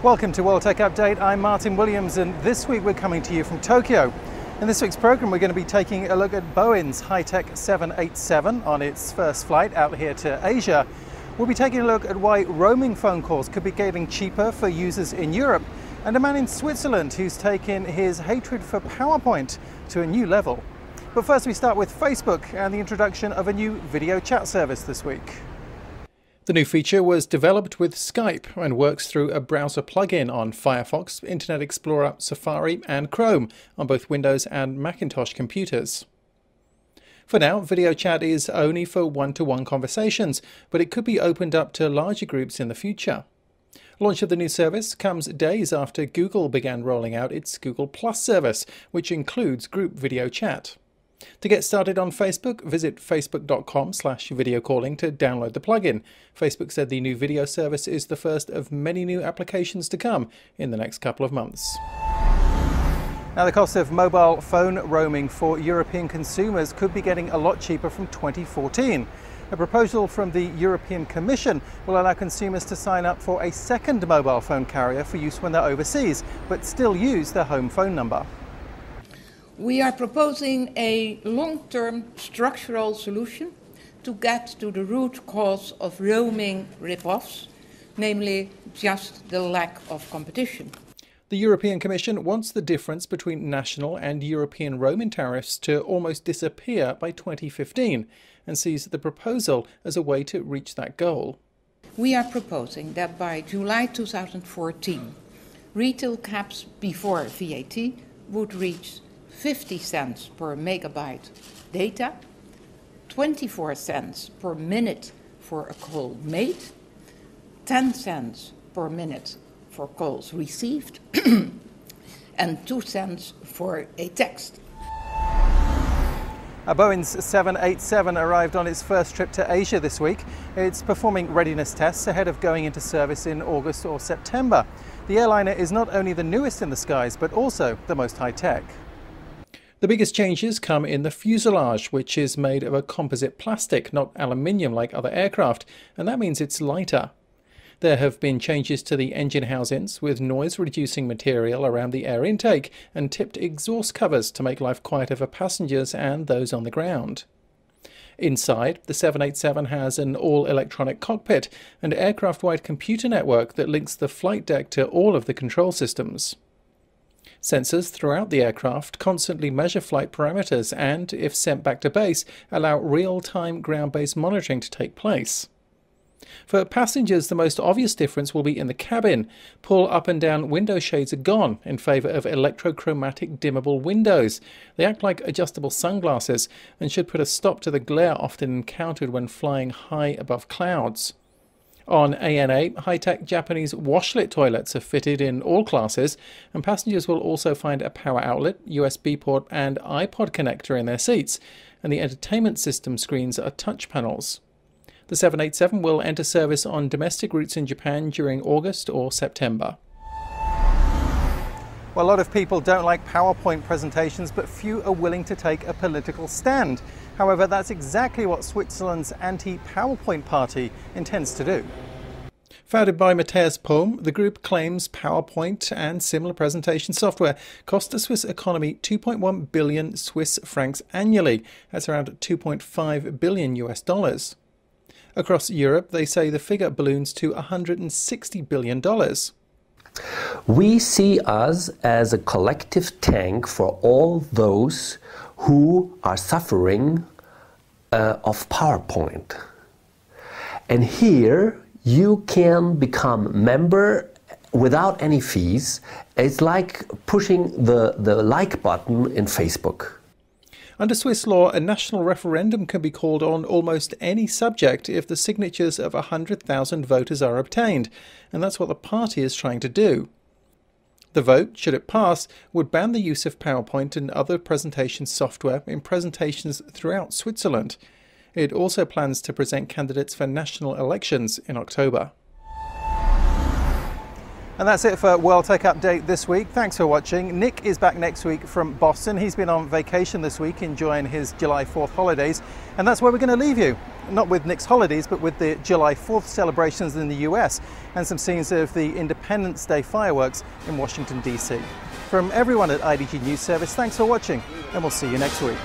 Welcome to World Tech Update. I'm Martin Williams, and this week we're coming to you from Tokyo. In this week's program, we're going to be taking a look at Boeing's high-tech 787 on its first flight out here to Asia. We'll be taking a look at why roaming phone calls could be getting cheaper for users in Europe, and a man in Switzerland who's taken his hatred for PowerPoint to a new level. But first we start with Facebook and the introduction of a new video chat service this week. The new feature was developed with Skype and works through a browser plugin on Firefox, Internet Explorer, Safari and Chrome on both Windows and Macintosh computers. For now, video chat is only for one-to-one conversations, but it could be opened up to larger groups in the future. Launch of the new service comes days after Google began rolling out its Google Plus service, which includes group video chat. To get started on Facebook, visit facebook.com/video calling to download the plugin. Facebook said the new video service is the first of many new applications to come in the next couple of months. Now, the cost of mobile phone roaming for European consumers could be getting a lot cheaper from 2014. A proposal from the European Commission will allow consumers to sign up for a second mobile phone carrier for use when they're overseas, but still use their home phone number. We are proposing a long-term structural solution to get to the root cause of roaming rip-offs, namely just the lack of competition. The European Commission wants the difference between national and European roaming tariffs to almost disappear by 2015 and sees the proposal as a way to reach that goal. We are proposing that by July 2014, retail caps before VAT would reach 50 cents per megabyte data, 24 cents per minute for a call made, 10 cents per minute for calls received, and 2 cents for a text. Boeing's 787 arrived on its first trip to Asia this week. It's performing readiness tests ahead of going into service in August or September. The airliner is not only the newest in the skies, but also the most high-tech. The biggest changes come in the fuselage, which is made of a composite plastic, not aluminium like other aircraft, and that means it's lighter. There have been changes to the engine housings, with noise-reducing material around the air intake and tipped exhaust covers to make life quieter for passengers and those on the ground. Inside, the 787 has an all-electronic cockpit and aircraft-wide computer network that links the flight deck to all of the control systems. Sensors throughout the aircraft constantly measure flight parameters and, if sent back to base, allow real-time ground-based monitoring to take place. For passengers, the most obvious difference will be in the cabin. Pull up and down window shades are gone in favour of electrochromatic dimmable windows. They act like adjustable sunglasses and should put a stop to the glare often encountered when flying high above clouds. On ANA, high-tech Japanese washlet toilets are fitted in all classes, and passengers will also find a power outlet, USB port and iPod connector in their seats, and the entertainment system screens are touch panels. The 787 will enter service on domestic routes in Japan during August or September. Well, a lot of people don't like PowerPoint presentations, but few are willing to take a political stand. However, that's exactly what Switzerland's anti-PowerPoint party intends to do. Founded by Matthias Pohm, the group claims PowerPoint and similar presentation software cost the Swiss economy 2.1 billion Swiss francs annually. That's around 2.5 billion US dollars. Across Europe, they say the figure balloons to $160 billion. We see us as a collective tank for all those who are suffering of PowerPoint. And here you can become member without any fees. It's like pushing the like button in Facebook. Under Swiss law, a national referendum can be called on almost any subject if the signatures of 100,000 voters are obtained, and that's what the party is trying to do. The vote, should it pass, would ban the use of PowerPoint and other presentation software in presentations throughout Switzerland. It also plans to present candidates for national elections in October. And that's it for World Tech Update this week. Thanks for watching. Nick is back next week from Boston. He's been on vacation this week, enjoying his July 4th holidays. And that's where we're going to leave you. Not with Nick's holidays, but with the July 4th celebrations in the US and some scenes of the Independence Day fireworks in Washington, D.C. From everyone at IDG News Service, thanks for watching, and we'll see you next week.